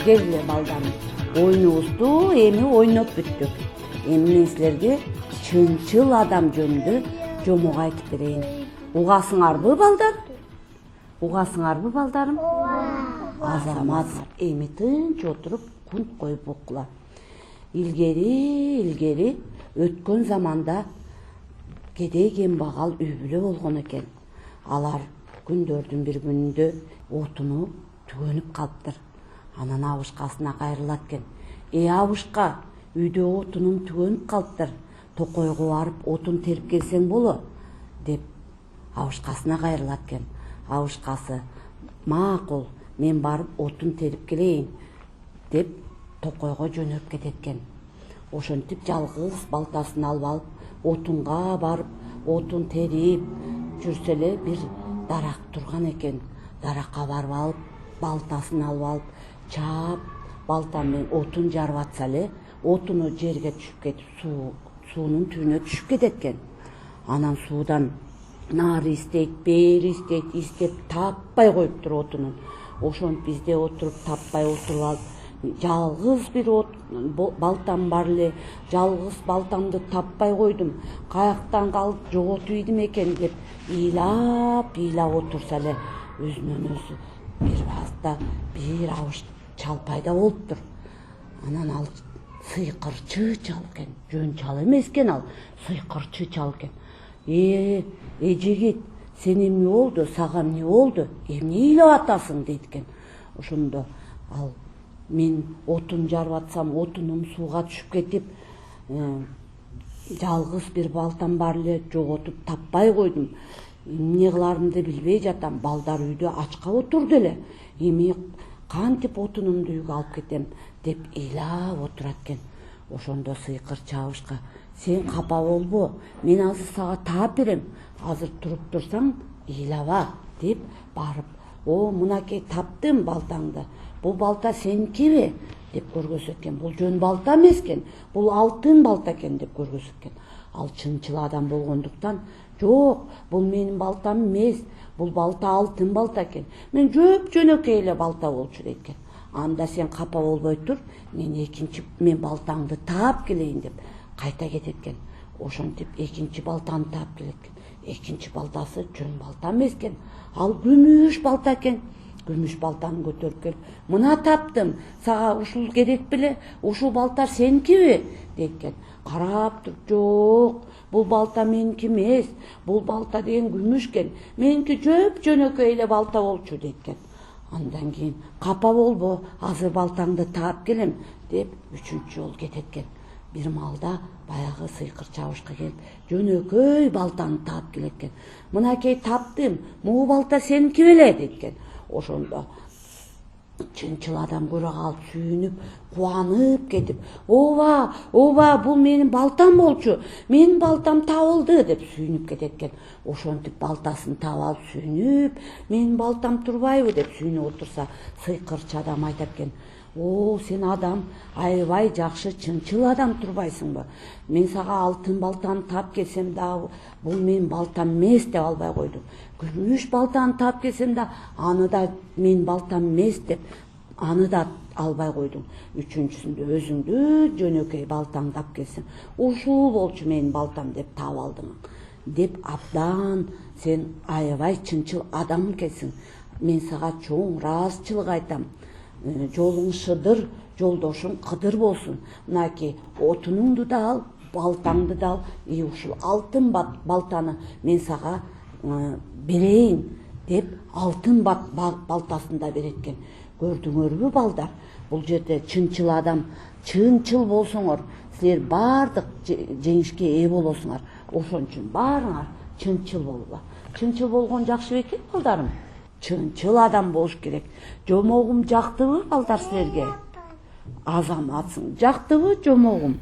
келгиле балдарым. Oyunubuzdu эми ойноп бүттүк. Эми мен силерге чынчыл адам жөнүндө жомок айтып берейин. Угасыңарбы балдар? Угасыңарбы балдарым? Азамат эми тынч отуруп кунт коюп уккула. Илгери өткөн заманда кедей кембагал үй бүлө болгон экен. Алар күндөрдүн бир күнүндө отуну түгөнүп калыптыр. Анан абышкасына кайрылат экен. Абышка, үйдө отунум түгөнүп калыптыр. Токойго барып отун терип келсең боло, деп абышкасына кайрылат экен. Абышкасы: макул, мен барып отун терип келейин, деп токойго жөнөп кетет экен. Ошентип жалгыз балтасын алып алып, отунга барып, отун терип жүрсө эле бир дарак турган экен. Даракка барып алып, балтасын алып алып, чаап, балта менен отун жарып атса эле, отуну жерге түшүп кетип, суунун түбүнө түшүп кетет экен. Анан суудан нары истейт, бери истейт, издеп таппай коюптур отунун. Ошентип бизде отуруп, таппай отуруп алып, жалгыз бир балтам бар эле, жалгыз балтамды таппай койдум, каяктан калып жоготуп ийдим экен деп ыйлап отурса эле, өзүнөн өзү бир базда бир абыш чал пайда болуптур. Анан ал сыйкырчы чал экен, жөн чал эмес экен, ал сыйкырчы чал экен. Жигит, сен эмне болду, сага эмне болду, эмне ыйлап атасың дейт экен. Ошондо ал: мен отун жарып атсам, отунум сууга түшүп кетип, жалгыз бир балтам бар эле, жоготуп таппай койдум. Эмне кыларымды билбей жатам, балдар үйдө ачка отурду эле. Эми кантип отунумду үйгө алып кетем, деп ыйлап отурат экен. Ошондо сыйкырчы абышка: сен капа болбо, мен азыр сага таап берем, азыр туруп турсаң ыйлаба, деп барып: мынакей таптым балтаңды, бул балта сеникиби, деп көргөзөт экен. Бул жөн балта эмес экен, бул алтын балта экен, деп көргөзөт экен. Ал чынчыл адам болгондуктан: жок, бул менин балтам эмес, бул балта алтын балта экен, мен жөнөкөй эле балта болчу, дейт экен. Анда сен капа болбой тур, мен балтаңды таап келейин, деп кайта кетет экен. Ошентип экинчи балтаны таап келет экен. Экинчи балтасы жөн балта эмес экен, ал күмүш балта экен. Күмүш балтаны көтөрүп келип: мына таптым, сага ушул керек беле, ушул балта сеникиби, дейт экен. Карап туруп: жок, бул балта меники эмес, бул балта деген күмүш экен, меники жөнөкөй эле балта болчу, дейт экен. Андан кийин: капа болбо, азыр балтаңды таап келем, деп үчүнчү жолу кетет экен. Бир маалда баягы сыйкырчы абышка келип, жөнөкөй балтаны таап келет экен. Мынакей таптым, могу балта сеники беле, дейт экен. Ошондо чынчыл адам көрө калып, сүйүнүп, кубанып кетип: ооба, бул менин балтам болчу, менин балтам табылды, деп сүйүнүп кетет экен. Ошентип балтасын таап алып сүйүнүп: менин балтам турбайбы, деп сүйүнүп отурса, сыйкырчы адам айтат экен: сен адам аябай жакшы чынчыл адам турбайсыңбы? Мен сага алтын балтаны таап келсем дагы, бул менин балтам эмес, деп албай койду. Күмүш балтаны таап келсем да, аны да менин балтам эмес, деп аны да албай койдуң. Үчүнчүсүндө өзүңдү жөнөкөй балтаңды алып келсең, ушул болчу менин балтам, деп таап алдың, деп абдан сен аябай чынчыл адам экенсиң. Мен сага чоң ыраазычылык айтам. Жолуң шыдыр, жолдошуң кыдыр болсун. Мынакей отунуңду да ал, балтаңды да ал, ушул алтын балтаны мен сага берейин, деп алтын балтасын да берет экен. Көрдүңөрбү балдар? Бул жерде чынчыл адам, чынчыл болсоңор, силер баардык жеңишке ээ болосуңар. Ошон үчүн баарыңар чынчыл болгула. Чынчыл болгон жакшы бекен балдарым? Чынчыл адам болуш керек. Жомогум жактыбы балдар силерге? Азаматсың, жактыбы жомогум?